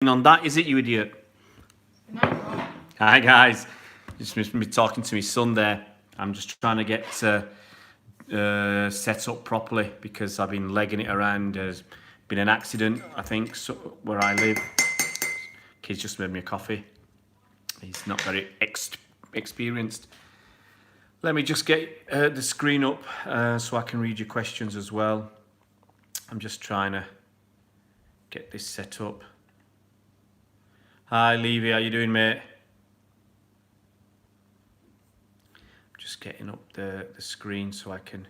On that, is it, you idiot? Hi guys, just me talking to my son there. I'm just trying to get set up properly because I've been legging it around. There's been an accident, I think, so, where I live. Kid's just made me a coffee. He's not very experienced. Let me just get the screen up so I can read your questions as well. I'm just trying to get this set up. Hi Levy, how you doing, mate? Just getting up the screen so I can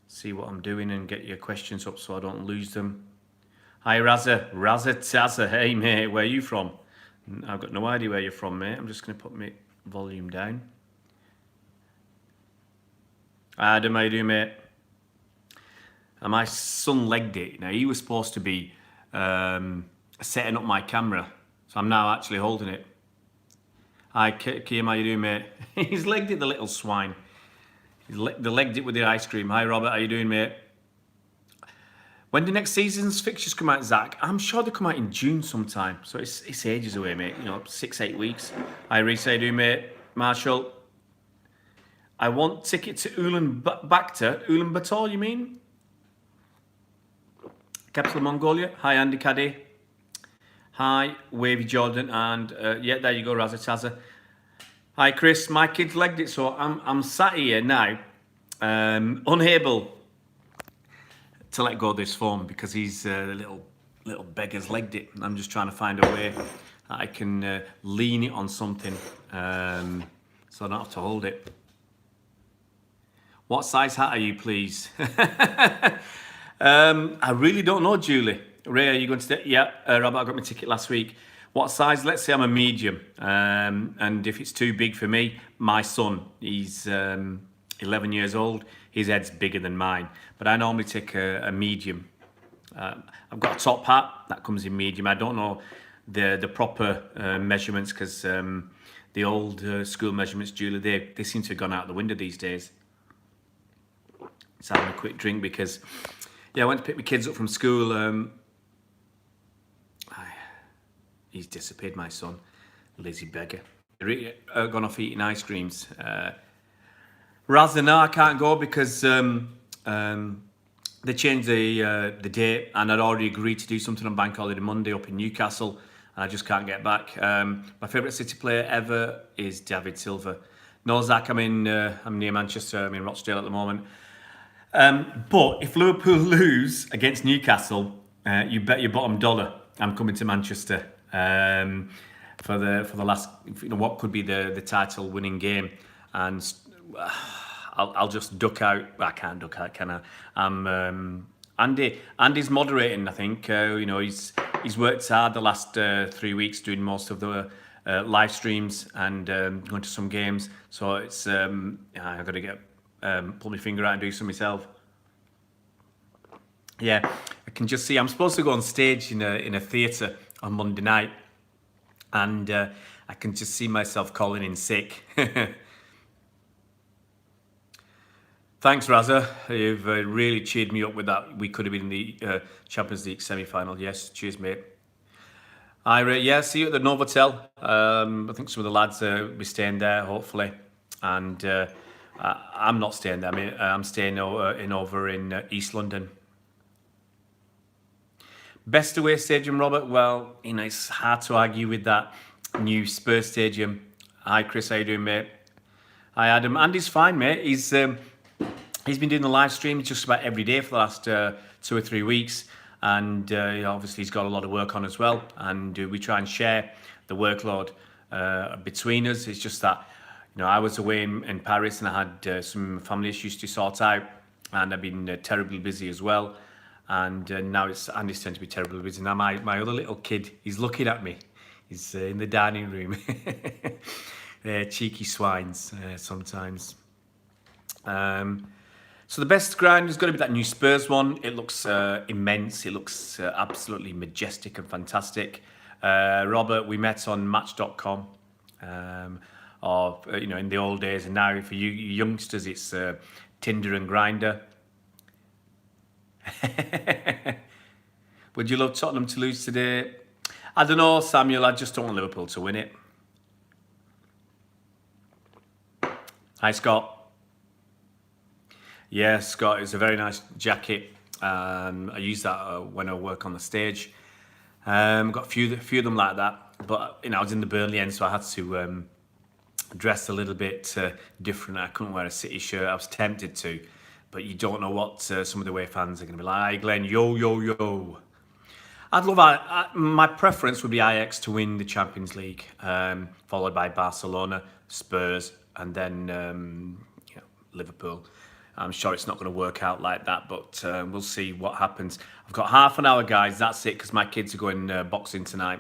see what I'm doing and get your questions up so I don't lose them. Hi Razza Tazza, hey mate, where are you from? I've got no idea where you're from, mate. I'm just going to put my volume down. Adam, how you doing, mate? And my son legged it. Now, he was supposed to be setting up my camera, so I'm now actually holding it. Hi, Kim, how you doing, mate? He's legged it, the little swine. They legged it with the ice cream. Hi, Robert, how you doing, mate? When the next season's fixtures come out, Zach? I'm sure they come out in June sometime, so it's ages away, mate. 6-8 weeks. Hi, Reese, how you doing, mate? Marshall. I want ticket to Ulaanbaatar, you mean? Capital of Mongolia. Hi, Andy Caddy. Hi, Wavy Jordan, and yeah, there you go, Razataza. Hi, Chris. My kid's legged it, so I'm sat here now, unable to let go of this phone because he's the little beggar's legged it. I'm just trying to find a way that I can lean it on something, so I don't have to hold it. What size hat are you, please? I really don't know, Julie. Ray, are you going to... Yeah, Robert, I got my ticket last week. What size? Let's say I'm a medium. And if it's too big for me, my son, he's 11 years old. His head's bigger than mine. But I normally take a medium. I've got a top hat that comes in medium. I don't know the proper measurements because the old school measurements, Julie, they seem to have gone out the window these days. Just having a quick drink because, yeah, I went to pick my kids up from school. He's disappeared, my son, lazy beggar. Gone off eating ice creams. Rather no, I can't go because they changed the date, and I'd already agreed to do something on Bank Holiday Monday up in Newcastle, and I just can't get back. My favourite City player ever is David Silva. No, Zach, I'm near Manchester. I'm in Rochdale at the moment. But if Liverpool lose against Newcastle, you bet your bottom dollar I'm coming to Manchester for the last, what could be the title winning game, and I'll just duck out. I can't duck out, can I? Andy's moderating. I think he's worked hard the last 3 weeks doing most of the live streams and going to some games. So it's I've got to get. Pull my finger out and do some myself. Yeah, I can just see. I'm supposed to go on stage in a theatre on Monday night, and I can just see myself calling in sick. Thanks, Raza. You've really cheered me up with that. We could have been in the Champions League semi-final. Yes, cheers, mate. Yeah, see you at the Novotel. I think some of the lads will be staying there, hopefully, and. I'm not staying there. I'm staying over in East London. Best away stadium, Robert? Well, it's hard to argue with that new Spurs stadium. Hi, Chris. How you doing, mate? Hi, Adam. Andy's fine, mate. He's been doing the live stream just about every day for the last 2 or 3 weeks, and obviously he's got a lot of work on as well. And we try and share the workload between us. It's just that. I was away in Paris and I had some family issues to sort out, and I've been terribly busy as well. And now Andy's turned to be terribly busy. Now my other little kid, he's looking at me. He's in the dining room. Cheeky swines sometimes. So the best ground is going to be that new Spurs one. It looks immense. It looks absolutely majestic and fantastic. Robert, we met on Match.com. Or in the old days, and now for you youngsters, it's Tinder and Grindr. Would you love Tottenham to lose today? I don't know, Samuel. I just don't want Liverpool to win it. Hi, Scott. Yeah, Scott, it's a very nice jacket. I use that when I work on the stage. Got a few of them like that. But I was in the Burnley end, so I had to dress a little bit different. I couldn't wear a City shirt. I was tempted to, but you don't know what some of the away fans are going to be like. Hi, Glenn, yo, yo, yo. I'd love my preference would be Ajax to win the Champions League, followed by Barcelona, Spurs, and then Liverpool. I'm sure it's not going to work out like that, but we'll see what happens. I've got half an hour, guys. That's it, because my kids are going boxing tonight.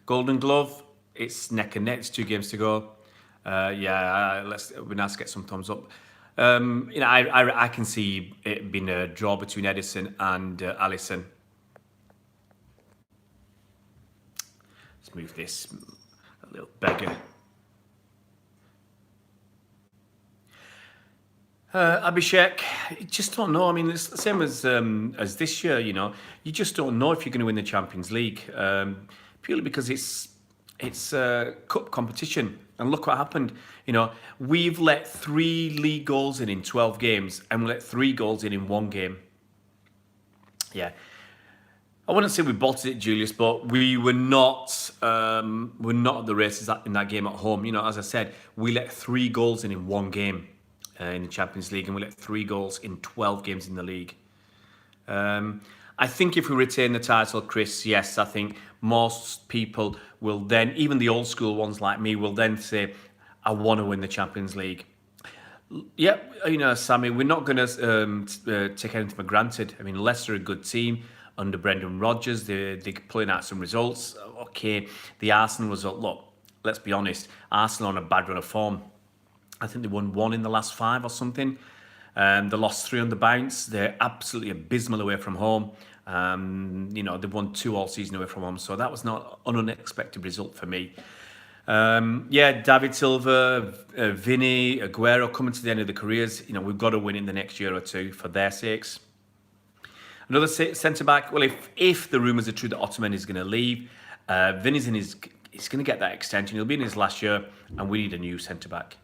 Golden Glove, it's neck and neck. It's 2 games to go. It'd be nice to get some thumbs up. I can see it being a draw between Edison and Alisson. Let's move this little beggar. Abhishek, you just don't know. I mean, it's the same as this year. You just don't know if you're going to win the Champions League, purely because it's a cup competition. And look what happened. We've let 3 league goals in 12 games, and we let 3 goals in 1 game. Yeah, I wouldn't say we bottled it, Julius, but we were not. We're not at the races in that game at home. As I said, we let 3 goals in 1 game. In the Champions League, and we let 3 goals in 12 games in the league. I think if we retain the title, Chris, yes, I think most people will then, even the old school ones like me, will then say, I want to win the Champions League. Yep, Sammy, we're not going to take anything for granted. I mean, Leicester are a good team under Brendan Rodgers. They're pulling out some results. Okay, the Arsenal result, look, let's be honest, Arsenal on a bad run of form. I think they won 1 in the last 5 or something. They lost 3 on the bounce. They're absolutely abysmal away from home. They've won 2 all season away from home. So that was not an unexpected result for me. David Silva, Vinny, Aguero coming to the end of their careers. We've got to win in the next year or 2 for their sakes. Another centre-back. Well, if the rumours are true that Ottoman is going to leave, Vinny's he's going to get that extension. He'll be in his last year, and we need a new centre-back.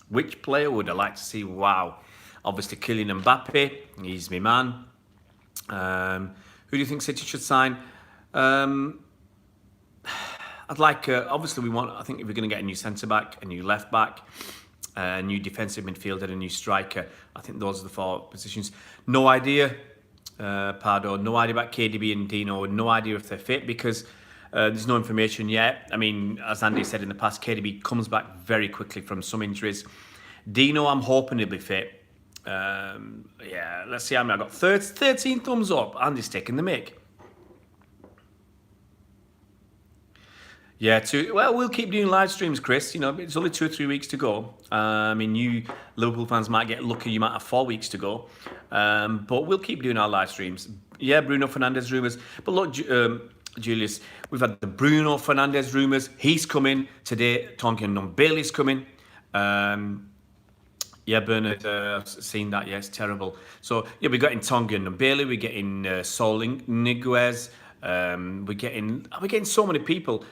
Which player would I like to see? Wow. Obviously, Kylian Mbappe. He's my man. Who do you think City should sign? I'd like, obviously, I think if we're going to get a new centre-back, a new left-back, a new defensive midfielder, a new striker, I think those are the 4 positions. No idea, Pardo, no idea about KDB and Dino. No idea if they're fit because there's no information yet. I mean, as Andy said in the past, KDB comes back very quickly from some injuries. Dino, I'm hoping he'll be fit. Let's see how many I got. 13 thumbs up. Andy's taking the mic. We'll keep doing live streams, Chris. It's only 2 or 3 weeks to go. You Liverpool fans might get lucky. You might have 4 weeks to go. But we'll keep doing our live streams. Yeah, Bruno Fernandes rumours. But look, Julius, we've had the Bruno Fernandes rumours. He's coming today. Tonke Ndombele's coming. Bernard, I've seen that. Yeah, it's terrible. So, we're getting Tonke Ndombele. We're getting Sol Niguez. We're getting so many people.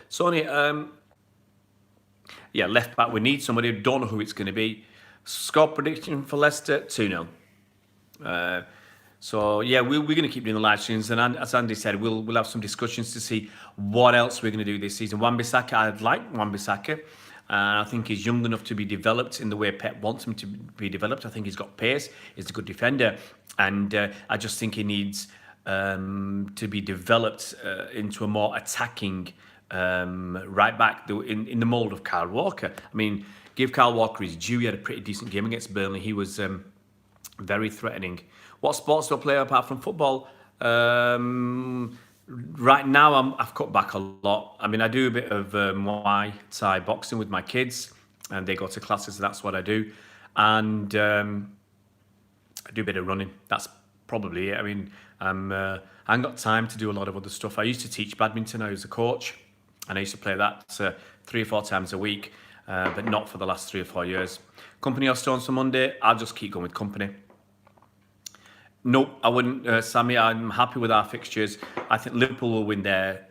Left back. We need somebody. Don't know who it's going to be. Score prediction for Leicester 2-0. We're going to keep doing the live streams, and as Andy said, we'll have some discussions to see what else we're going to do this season. Wan-Bissaka, I'd like Wan-Bissaka. I think he's young enough to be developed in the way Pep wants him to be developed. I think he's got pace. He's a good defender, and I just think he needs to be developed into a more attacking right back in the mould of Kyle Walker. I mean, give Kyle Walker his due. He had a pretty decent game against Burnley. He was very threatening. What sports do I play apart from football? Right now, I've cut back a lot. I mean, I do a bit of Muay Thai boxing with my kids, and they go to classes, so that's what I do. And I do a bit of running. That's probably it. I mean, I haven't got time to do a lot of other stuff. I used to teach badminton. I was a coach, and I used to play that 3 or 4 times a week, but not for the last 3 or 4 years. Company or Stones for Monday, I'll just keep going with company. No, I wouldn't, Sammy. I'm happy with our fixtures. I think Liverpool will win their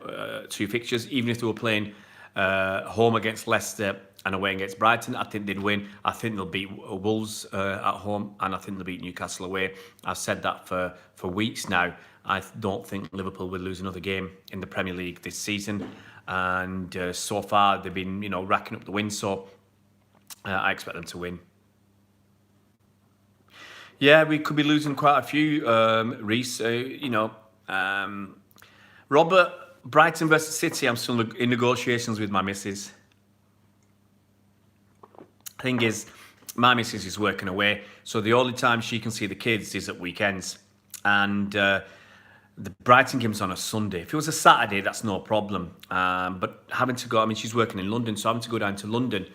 two fixtures, even if they were playing home against Leicester and away against Brighton. I think they'd win. I think they'll beat Wolves at home, and I think they'll beat Newcastle away. I've said that for weeks now. I don't think Liverpool will lose another game in the Premier League this season, and so far they've been, racking up the wins. So I expect them to win. Yeah, we could be losing quite a few, Reece. Robert, Brighton versus City. I'm still in negotiations with my missus. Thing is, my missus is working away, so the only time she can see the kids is at weekends. And the Brighton game's on a Sunday. If it was a Saturday, that's no problem. But having to go, she's working in London, so having to go down to London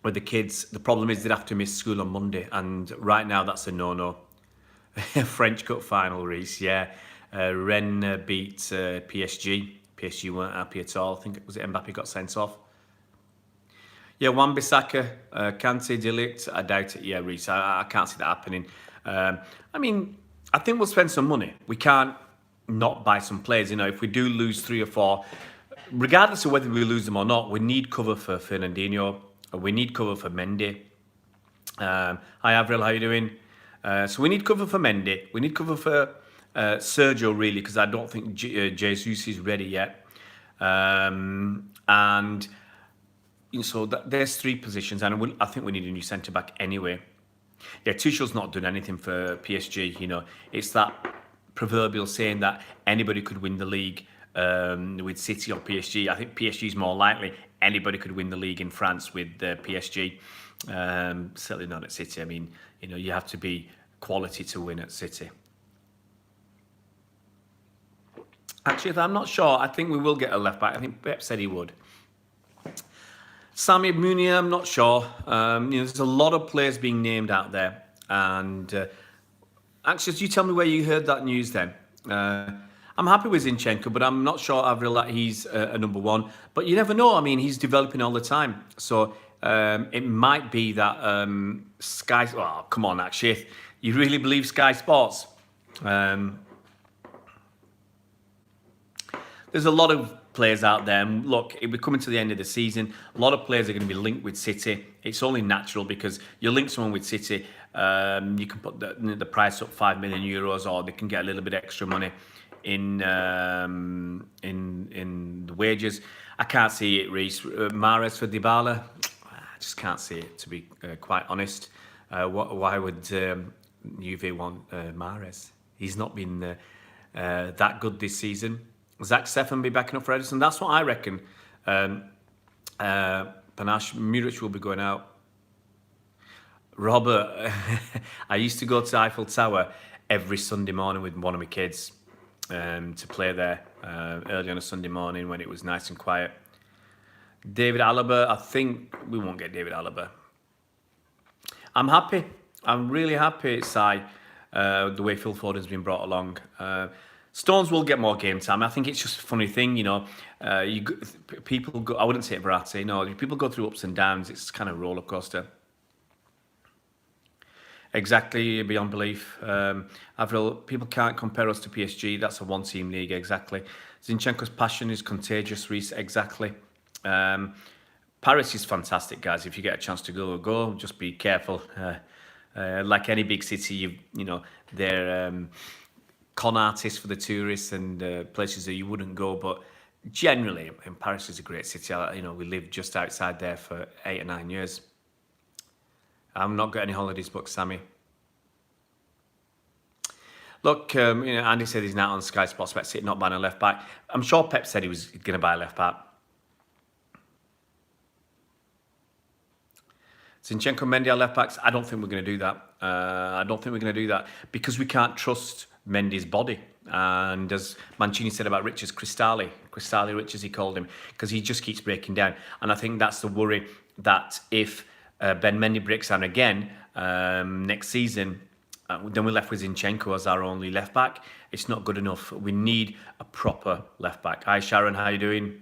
with the kids, the problem is they'd have to miss school on Monday, and right now that's a no-no. French Cup final, Reece, yeah. Rennes beat PSG. PSG weren't happy at all. I think it was Mbappe got sent off. Yeah, Wan-Bissaka, Kante, De Ligt, I doubt it. Yeah, Reece, I can't see that happening. I think we'll spend some money. We can't not buy some players. If we do lose 3 or 4, regardless of whether we lose them or not, we need cover for Fernandinho. We need cover for Mendy. Hi, Avril, how you doing? So we need cover for Mendy. We need cover for Sergio, really, because I don't think Jesus is ready yet. So there's 3 positions, and I think we need a new centre-back anyway. Yeah, Tuchel's not done anything for PSG. It's that proverbial saying that anybody could win the league with City or PSG. I think PSG is more likely. Anybody could win the league in France with PSG. Certainly not at City. You have to be quality to win at City. Actually, I'm not sure. I think we will get a left back. I think Pep said he would. Sami Munir, I'm not sure. There's a lot of players being named out there. And actually, you tell me where you heard that news then. I'm happy with Zinchenko, but I'm not sure, Avril, that he's a number 1. But you never know. He's developing all the time. So it might be that Sky... Oh, come on, actually. You really believe Sky Sports? There's a lot of players out there, and look, we're coming to the end of the season. A lot of players are going to be linked with City. It's only natural because you link someone with City, you can put the price up €5 million, or they can get a little bit extra money in the wages. I can't see it, Reece. Mahrez for Dybala, I just can't see it, to be quite honest. Why would Juve want Mahrez? He's not been that good this season. Zach Steffen be backing up for Edison. That's what I reckon. Panache, Muric will be going out. Robert, I used to go to Eiffel Tower every Sunday morning with one of my kids to play there early on a Sunday morning when it was nice and quiet. David Alaba, I think we won't get David Alaba. I'm happy. I'm really happy, Si, the way Phil Foden's been brought along. Stones will get more game time. I think it's just a funny thing, people go, I wouldn't say it Verratti, no. People go through ups and downs. It's kind of a roller coaster. Exactly, beyond belief. Avril, people can't compare us to PSG. That's a one-team league, exactly. Zinchenko's passion is contagious, Reece, exactly. Paris is fantastic, guys. If you get a chance to go. Just be careful. Like any big city, they're con artists for the tourists and places that you wouldn't go. But generally, Paris is a great city. We lived just outside there for 8 or 9 years. I've not got any holidays booked, Sammy. Look, Andy said he's now on Sky Sports about City not buying a left back. I'm sure Pep said he was going to buy a left back. Zinchenko, Mendy are left backs. I don't think we're going to do that. Because we can't trust Mendy's body. And as Mancini said about Richards, Cristalli Rich as he called him, because he just keeps breaking down. And I think that's the worry, that if Ben Mendy breaks down again next season, then we're left with Zinchenko as our only left back. It's not good enough. We need a proper left back. Hi Sharon, how you doing?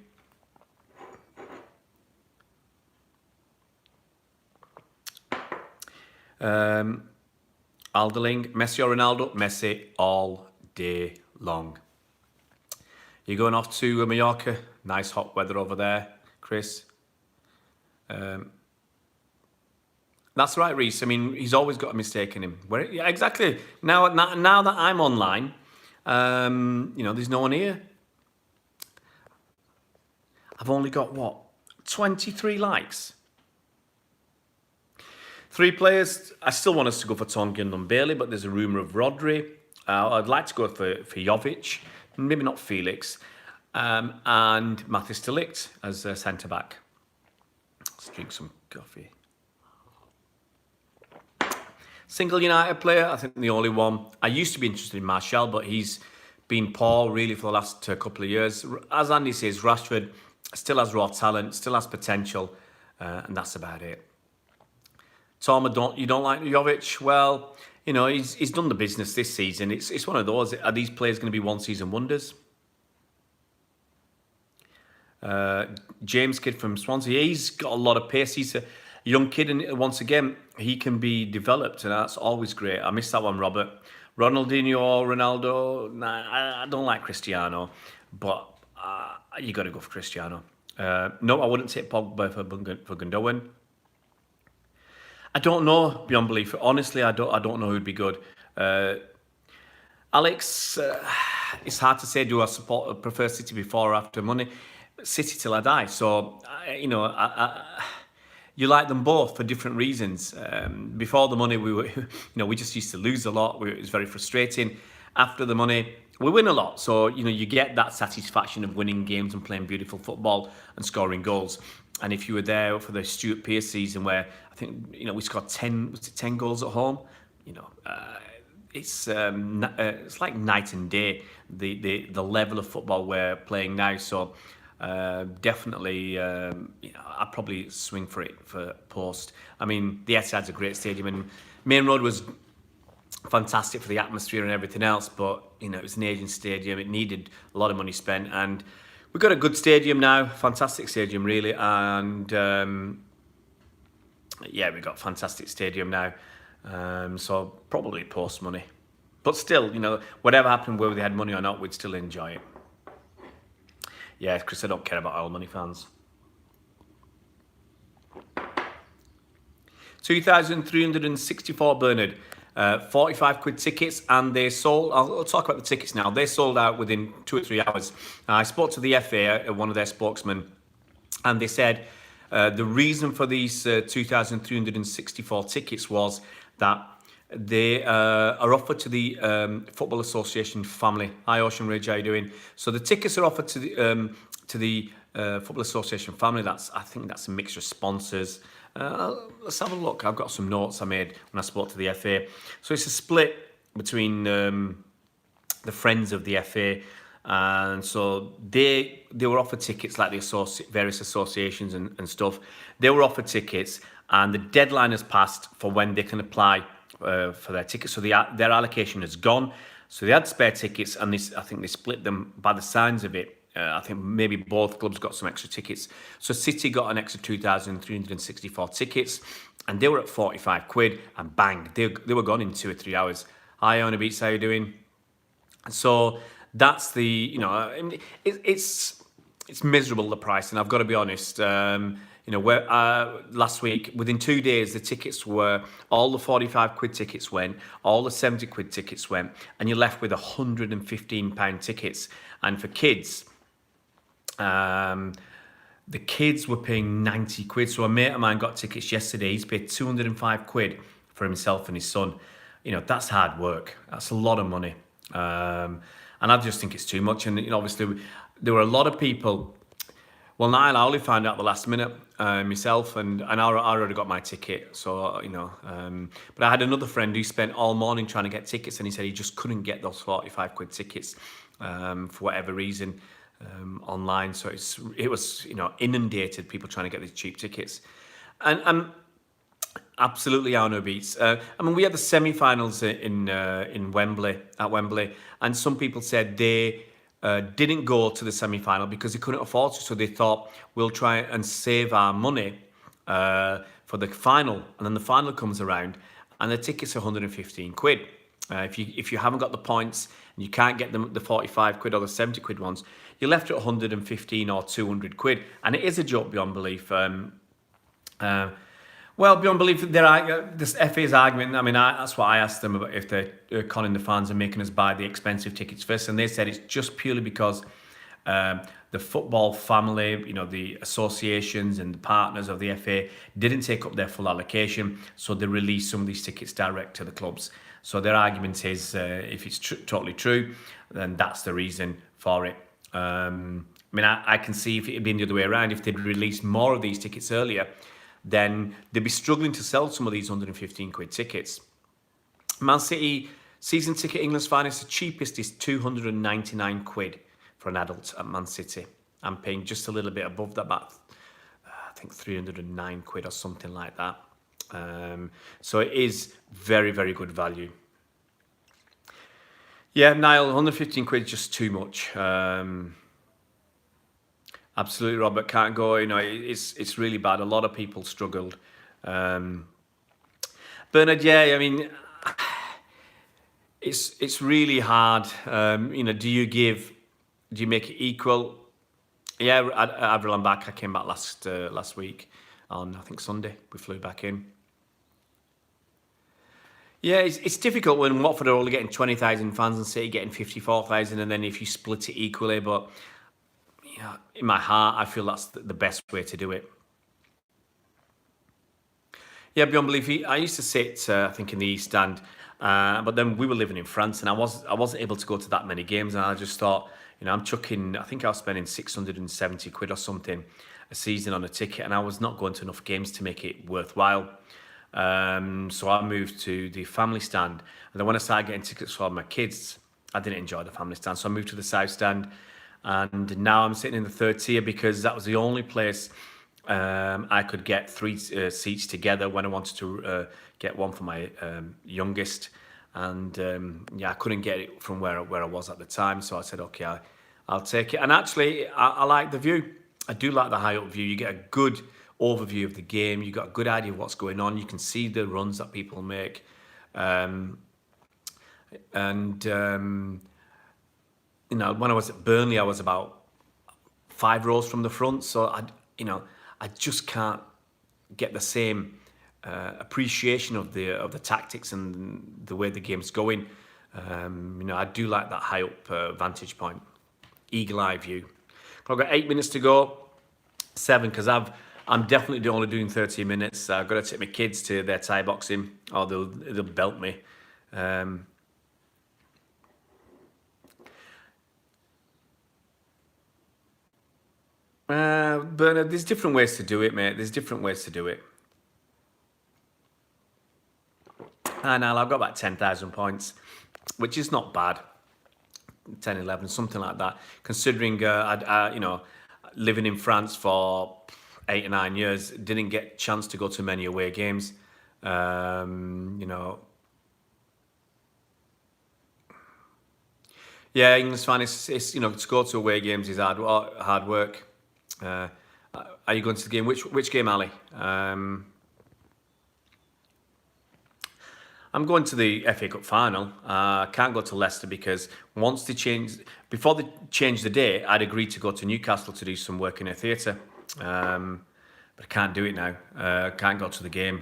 Alderling, Messi or Ronaldo? Messi all day long. You're going off to Mallorca. Nice hot weather over there, Chris. That's right, Reese. I mean, he's always got a mistake in him. Yeah, exactly. Now that I'm online, there's no one here. I've only got, 23 likes? 3 players. I still want us to go for Tongan and Bailey, but there's a rumour of Rodri. I'd like to go for Jovic, maybe not Felix, and Mathis de Ligt as a centre-back. Let's drink some coffee. Single United player, I think the only one. I used to be interested in Martial, but he's been poor really for the last couple of years. As Andy says, Rashford still has raw talent, still has potential, and that's about it. Tom, you don't like Jovic? Well, he's done the business this season. It's one of those. Are these players going to be one-season wonders? James Kidd from Swansea, he's got a lot of pace. He's a young kid, and once again, he can be developed, and that's always great. I missed that one, Robert. Ronaldinho or Ronaldo? Nah, I don't like Cristiano, but you got to go for Cristiano. No, I wouldn't take Pogba for Gundogan. I don't know beyond belief. Honestly, I don't know who'd be good. Alex, it's hard to say. Do I prefer City before or after money? City till I die. So you like them both for different reasons. Before the money, we just used to lose a lot. It was very frustrating. After the money, we win a lot. So you get that satisfaction of winning games and playing beautiful football and scoring goals. And if you were there for the Stuart Pearce season, where I think we scored 10 goals at home, it's like night and day the level of football we're playing now. So definitely, I'd probably swing for it for Post. I mean, the Etihad's a great stadium, and Main Road was fantastic for the atmosphere and everything else. But it was an aging stadium; it needed a lot of money spent, and we've got a good stadium now, fantastic stadium really, and we've got a fantastic stadium now. So probably Post money, but still, whatever happened, whether they had money or not, we'd still enjoy it. Yeah, Chris, I don't care about oil money fans. 2,364, Bernard. 45 quid tickets, and they sold. I'll talk about the tickets now. They sold out within 2 or 3 hours. I spoke to the FA, one of their spokesmen, and they said the reason for these 2,364 tickets was that they are offered to the Football Association family. Hi, Ocean Ridge, how you doing? So the tickets are offered to the Football Association family. I think that's a mixture of sponsors. Let's have a look. I've got some notes I made when I spoke to the FA. So it's a split between the friends of the FA, and so they were offered tickets, like the various associations and stuff. They were offered tickets, and the deadline has passed for when they can apply for their tickets. So their allocation has gone. So they had spare tickets, and I think they split them by the signs of it. I think maybe both clubs got some extra tickets. So City got an extra 2,364 tickets, and they were at 45 quid, and bang, they were gone in 2 or 3 hours. Hi, Ona Beats, how you doing? So that's it's miserable, the price, and I've got to be honest. Last week, within 2 days, the tickets were, all the 45 quid tickets went, all the 70 quid tickets went, and you're left with £115 tickets. And for kids, the kids were paying 90 quid. So a mate of mine got tickets yesterday. He's paid 205 quid for himself and his son. That's hard work. That's a lot of money. And I just think it's too much. And obviously, there were a lot of people. Well, Niall, I only found out the last minute myself, and I already got my ticket. So, but I had another friend who spent all morning trying to get tickets, and he said he just couldn't get those 45 quid tickets for whatever reason online. So it was inundated, people trying to get these cheap tickets. And absolutely, Arno Beats. We had the semi-finals in Wembley, at Wembley, and some people said they didn't go to the semi-final because they couldn't afford to. So they thought, we'll try and save our money for the final. And then the final comes around, and the tickets are 115 quid. If you haven't got the points and you can't get them the 45 quid or the 70 quid ones, you're left at 115 or 200 quid, and it is a joke beyond belief. Well, beyond belief, this FA's argument. I mean, that's what I asked them about, if they're conning the fans and making us buy the expensive tickets first, and they said it's just purely because the football family, the associations and the partners of the FA didn't take up their full allocation, so they released some of these tickets direct to the clubs. So their argument is, if it's totally true, then that's the reason for it. I mean, I can see if it had been the other way around, if they'd released more of these tickets earlier, then they'd be struggling to sell some of these 115 quid tickets. Man City season ticket England's finest, the cheapest is 299 quid for an adult at Man City. I'm paying just a little bit above that, about I think 309 quid or something like that. So it is very, very good value. Yeah, Niall, 115 quid is just too much. Absolutely, Robert, can't go. It's really bad. A lot of people struggled. Bernard, yeah, I mean, it's really hard. Do you make it equal? Yeah, Avril, I'm back. I came back last week on, I think, Sunday. We flew back in. Yeah, it's difficult when Watford are only getting 20,000 fans and City getting 54,000, and then if you split it equally, but in my heart, I feel that's the best way to do it. Yeah, beyond belief, I used to sit, I think, in the East Stand, but then we were living in France, and I wasn't able to go to that many games, and I just thought, I'm chucking, I think I was spending 670 quid or something a season on a ticket, and I was not going to enough games to make it worthwhile. So I moved to the family stand, and then when I started getting tickets for my kids, I didn't enjoy the family stand, so I moved to the South Stand, and now I'm sitting in the third tier because that was the only place I could get three seats together when I wanted to get one for my youngest, and I couldn't get it from where I was at the time, so I said, okay, I'll take it. And actually, I like the view. I do like the high up view. You get a good overview of the game. You got a good idea of what's going on. You can see the runs that people make, when I was at Burnley, I was about 5 rows from the front, so I just can't get the same appreciation of the tactics and the way the game's going. I do like that high up vantage point, eagle eye view. I've got 8 minutes to go, 7, because I'm definitely only doing 30 minutes. I've got to take my kids to their Thai boxing, or they'll belt me. Bernard, there's different ways to do it, mate. There's different ways to do it. And I've got about 10,000 points, which is not bad. 10, 11, something like that. Considering, living in France for 8 or 9 years, didn't get a chance to go to many away games. Yeah, England's fine. It's to go to away games is hard work. Are you going to the game? Which game, Ali? I'm going to the FA Cup final. I can't go to Leicester because before they changed the date, I'd agreed to go to Newcastle to do some work in a theatre. But I can't do it now. Can't go to the game.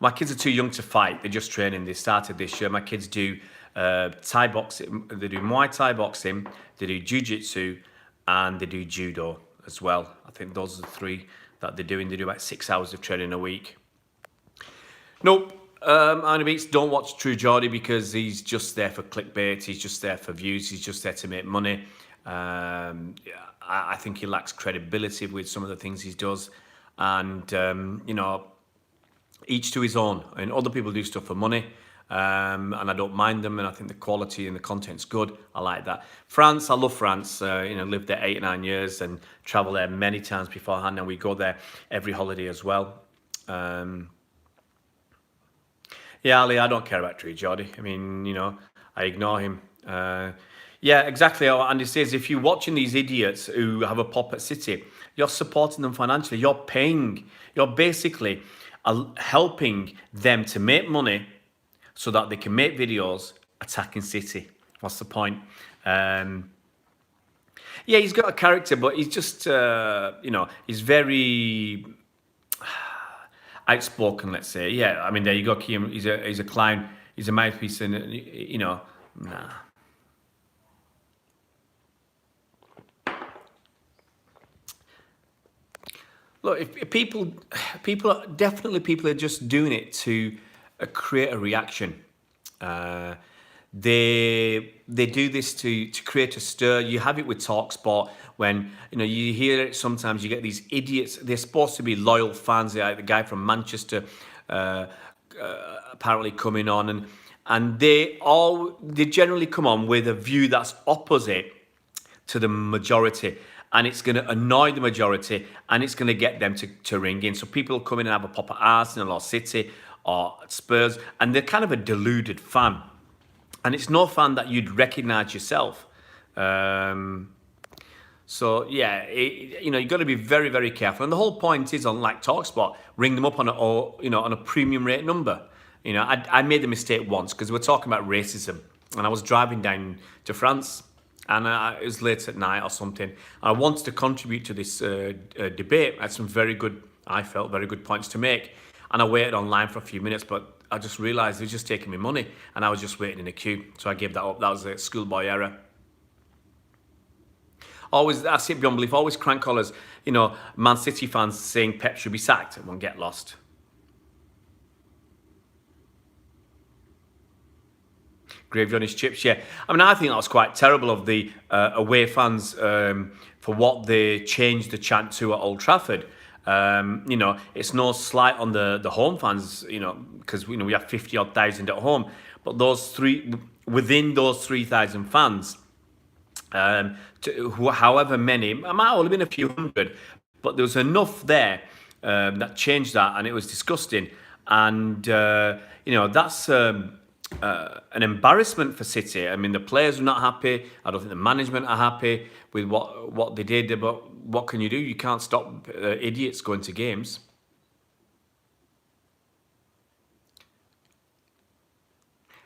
My kids are too young to fight. They're just training. They started this year. My kids do Thai boxing. They do Muay Thai boxing. They do Jiu-Jitsu, and they do Judo as well. I think those are the 3 that they're doing. They do about 6 hours of training a week. Nope. Arnie Beats, don't watch True Geordie because he's just there for clickbait. He's just there for views. He's just there to make money. I think he lacks credibility with some of the things he does. And, each to his own. And other people do stuff for money. And I don't mind them. And I think the quality and the content's good. I like that. France, I love France. Lived there 8 or 9 years and traveled there many times beforehand. And we go there every holiday as well. Yeah, Ali, I don't care about True Geordie. I mean, I ignore him. Yeah, exactly. Andy says, if you're watching these idiots who have a pop at City, you're supporting them financially. You're paying. You're basically, helping them to make money so that they can make videos attacking City. What's the point? Yeah, he's got a character, but he's just, he's very outspoken, let's say. Yeah, I mean, there you go, Keane. He's a clown. He's a mouthpiece, and nah. Look, if people are just doing it to create a reaction. They do this to create a stir. You have it with Talksport when you hear it. Sometimes you get these idiots. They're supposed to be loyal fans. The guy from Manchester apparently coming on, and they generally come on with a view that's opposite to the majority. And it's going to annoy the majority, and it's going to get them to ring in. So people come in and have a pop at Arsenal or City or Spurs, and they're kind of a deluded fan. And it's no fan that you'd recognise yourself. So yeah, you've got to be very, very careful. And the whole point is, on like Talksport, ring them up on a premium rate number. I made the mistake once because we're talking about racism, and I was driving down to France. And it was late at night or something. I wanted to contribute to this debate. I had some very good points to make. And I waited online for a few minutes, but I just realised they were just taking me money. And I was just waiting in a queue. So I gave that up. That was a schoolboy error. Always, that's it beyond belief. Always crank collars. Man City fans saying Pep should be sacked and won't get lost. Gravy on his chips, yeah. I mean, I think that was quite terrible of the away fans for what they changed the chant to at Old Trafford. It's no slight on the home fans, because we have 50-odd thousand at home. But within those 3,000 fans, however many, it might only have been a few hundred, but there was enough there that changed that, and it was disgusting. And that's an embarrassment for City. I mean, the players are not happy. I don't think the management are happy with what they did. But what can you do? You can't stop idiots going to games.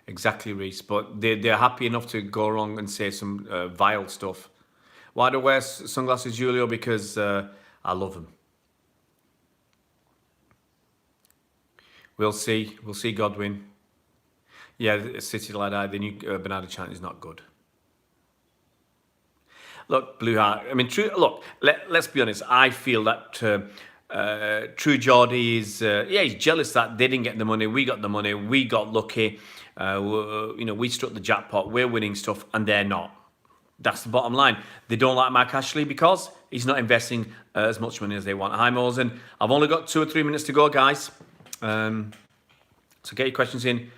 Exactly, Reese. But they're happy enough to go wrong and say some vile stuff. Why do I wear sunglasses, Julio? Because I love them. We'll see. We'll see, Godwin. Yeah, City like that, the new Bernardo chant is not good. Look, Blue Heart, I mean, let's be honest. I feel that True Geordie is, he's jealous that they didn't get the money. We got the money. We got lucky. We struck the jackpot. We're winning stuff, and they're not. That's the bottom line. They don't like Mark Ashley because he's not investing as much money as they want. Hi, Mosen. I've only got 2 or 3 minutes to go, guys. So get your questions in.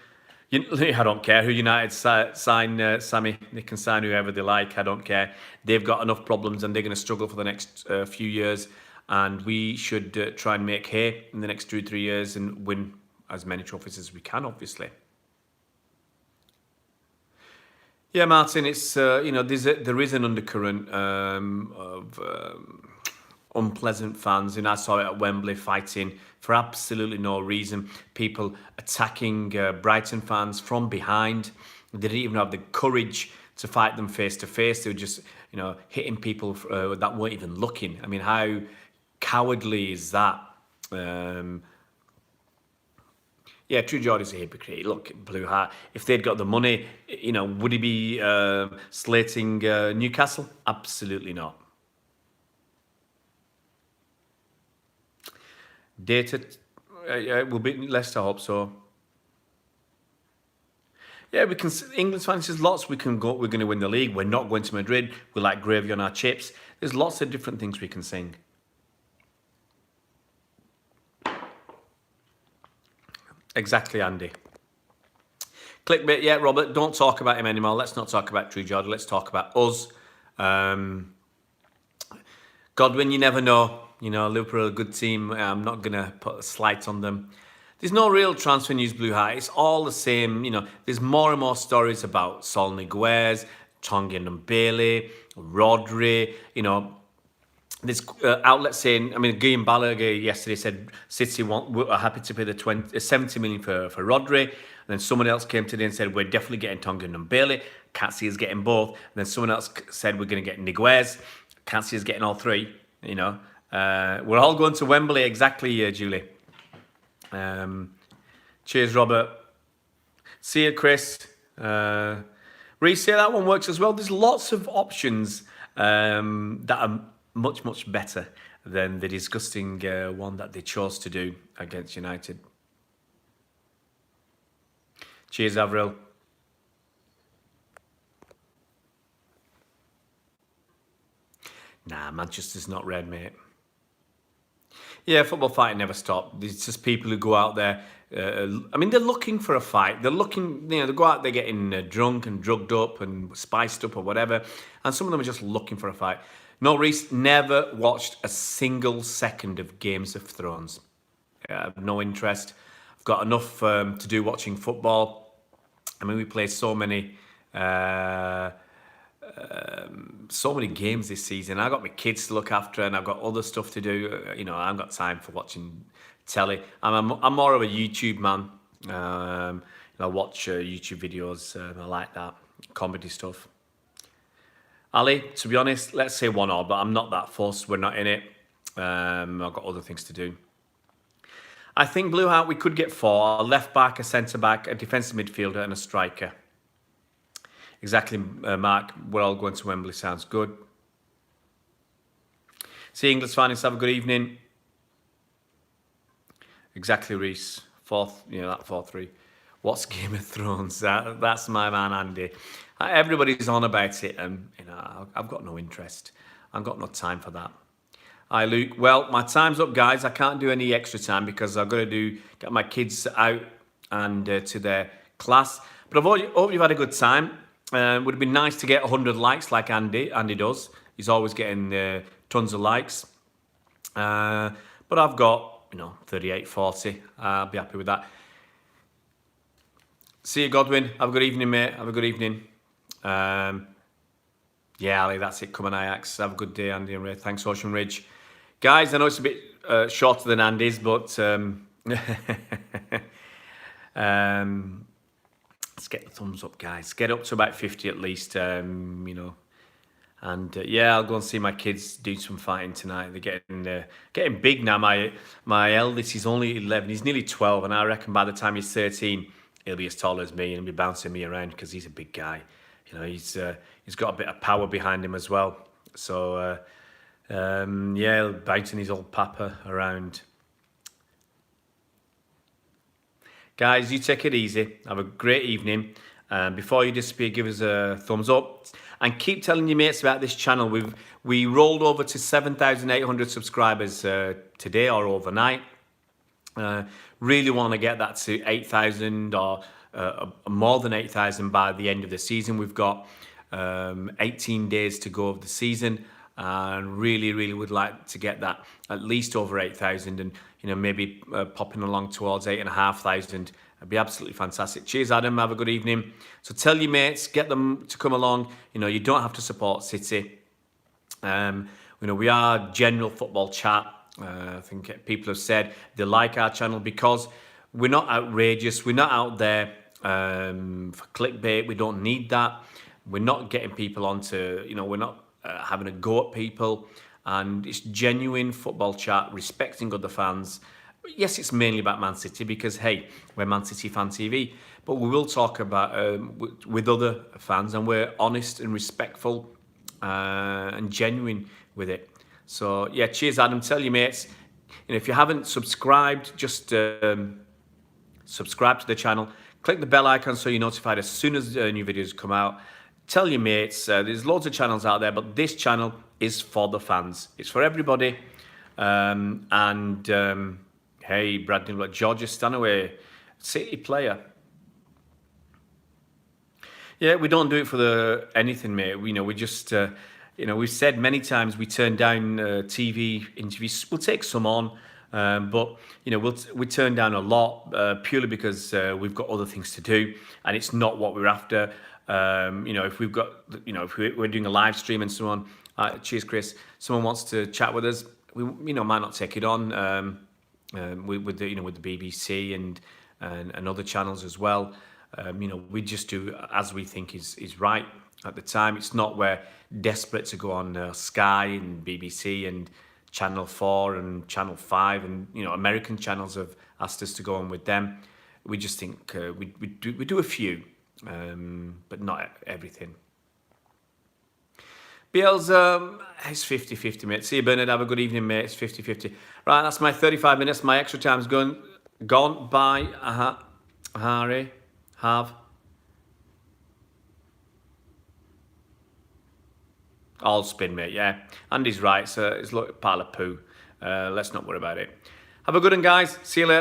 I don't care who United sign, Sammy. They can sign whoever they like. I don't care. They've got enough problems, and they're going to struggle for the next few years. And we should try and make hay in the next 2 or 3 years and win as many trophies as we can, obviously. Yeah, Martin, it's there is an undercurrent of unpleasant fans, and I saw it at Wembley fighting for absolutely no reason. People attacking Brighton fans from behind. They didn't even have the courage to fight them face to face. They were just, hitting people that weren't even looking. I mean, how cowardly is that? Yeah, True Geordie's a hypocrite. Look, Blue Heart, if they'd got the money, would he be slating Newcastle? Absolutely not. Data will be Leicester, I hope so. Yeah, we can. England's fans, there's lots we can go. We're going to win the league. We're not going to Madrid. We like gravy on our chips. There's lots of different things we can sing. Exactly, Andy. Clickbait, yeah, Robert, don't talk about him anymore. Let's not talk about True Geordie. Let's talk about us. Godwin, you never know. Liverpool are a good team. I'm not going to put a slight on them. There's no real transfer news, Blue Heart. It's all the same. There's more and more stories about Sol Niguez, Tongan and Bailey, Rodri. There's outlets saying, I mean, Guillaume Balaguer yesterday said City are happy to pay the 70 million for Rodri. And then someone else came today and said, we're definitely getting Tongan and Bailey. Can't see us getting both. And then someone else said, we're going to get Niguez. Can't see us getting all three, you know. We're all going to Wembley, exactly, Julie. Cheers, Robert. See you, Chris. Reece, yeah, that one works as well. There's lots of options that are much, much better than the disgusting one that they chose to do against United. Cheers, Avril. Nah, Manchester's not red, mate. Yeah, football fighting never stopped. It's just people who go out there. I mean, they're looking for a fight. They're looking, you know, they go out there getting drunk and drugged up and spiced up or whatever. And some of them are just looking for a fight. No, Reece, never watched a single second of Games of Thrones. I have no interest. I've got enough to do watching football. I mean, we play so many games this season. I've got my kids to look after and I've got other stuff to do. You know, I haven't got time for watching telly. I'm more of a YouTube man. I watch YouTube videos. I like that. Comedy stuff. Ali, to be honest, let's say 1-1, but I'm not that fussed. We're not in it. I've got other things to do. I think Blue Heart, we could get 4. A left back, a centre back, a defensive midfielder and a striker. Exactly, Mark. We're all going to Wembley. Sounds good. See English fans. Have a good evening. Exactly, Reece. Fourth, you know, that 4-3. What's Game of Thrones? That's my man, Andy. Everybody's on about it, and you know, I've got no interest. I've got no time for that. Hi, Luke. Well, my time's up, guys. I can't do any extra time because I've got to get my kids out and to their class. But I hope you've had a good time. Would have been nice to get 100 likes like Andy does. He's always getting tons of likes. But I've got, you know, 38, 40. I'll be happy with that. See you, Godwin. Have a good evening, mate. Have a good evening. Yeah, Ali, that's it. Come on, Ajax. Have a good day, Andy and Ray. Thanks, Ocean Ridge. Guys, I know it's a bit shorter than Andy's, but let's get the thumbs up, guys. Get up to about 50 at least, you know. And yeah, I'll go and see my kids do some fighting tonight. They're getting big now. My eldest, he's only 11. He's nearly 12, and I reckon by the time he's 13, he'll be as tall as me and he'll be bouncing me around because he's a big guy. You know, he's got a bit of power behind him as well. So yeah, bouncing his old papa around. Guys, you take it easy. Have a great evening. Before you disappear, give us a thumbs up and keep telling your mates about this channel. We rolled over to 7,800 subscribers today or overnight. Really want to get that to 8,000 or more than 8,000 by the end of the season. We've got 18 days to go of the season, and really would like to get that at least over 8,000, and you know, maybe popping along towards 8,500. It'd be absolutely fantastic. Cheers, Adam. Have a good evening. So tell your mates, get them to come along. You know, you don't have to support City. You know, we are general football chat. I think people have said they like our channel because we're not outrageous. We're not out there for clickbait. We don't need that. We're not getting people onto, you know, we're not having a go at people. And it's genuine football chat, respecting other fans. Yes, it's mainly about Man City because, hey, we're Man City Fan TV. But we will talk about with other fans, and we're honest and respectful and genuine with it. So, yeah, cheers, Adam. Tell your mates. You know, if you haven't subscribed, just subscribe to the channel. Click the bell icon so you're notified as soon as new videos come out. Tell your mates. There's loads of channels out there, but this channel is for the fans. It's for everybody. Hey, Bradley, Georgia Stanaway, City player. Yeah, we don't do it for anything, mate. You know, we just, you know, we've said many times we turn down TV interviews. We'll take some on, But we turn down a lot purely because we've got other things to do, and it's not what we're after. If we've got, if we're doing a live stream and someone, cheers, Chris, someone wants to chat with us, we might not take it on. With the BBC and other channels as well. We just do as we think is right at the time. It's not we're desperate to go on Sky and BBC and Channel 4 and Channel 5 and American channels have asked us to go on with them. We just think we do a few, but not everything. BL's, it's 50-50, mate. See you, Bernard. Have a good evening, mate. It's 50-50. Right, that's my 35 minutes. My extra time's gone by. Harry, have. All spin, mate, yeah. Andy's right, so it's part of poo. Let's not worry about it. Have a good one, guys. See you later.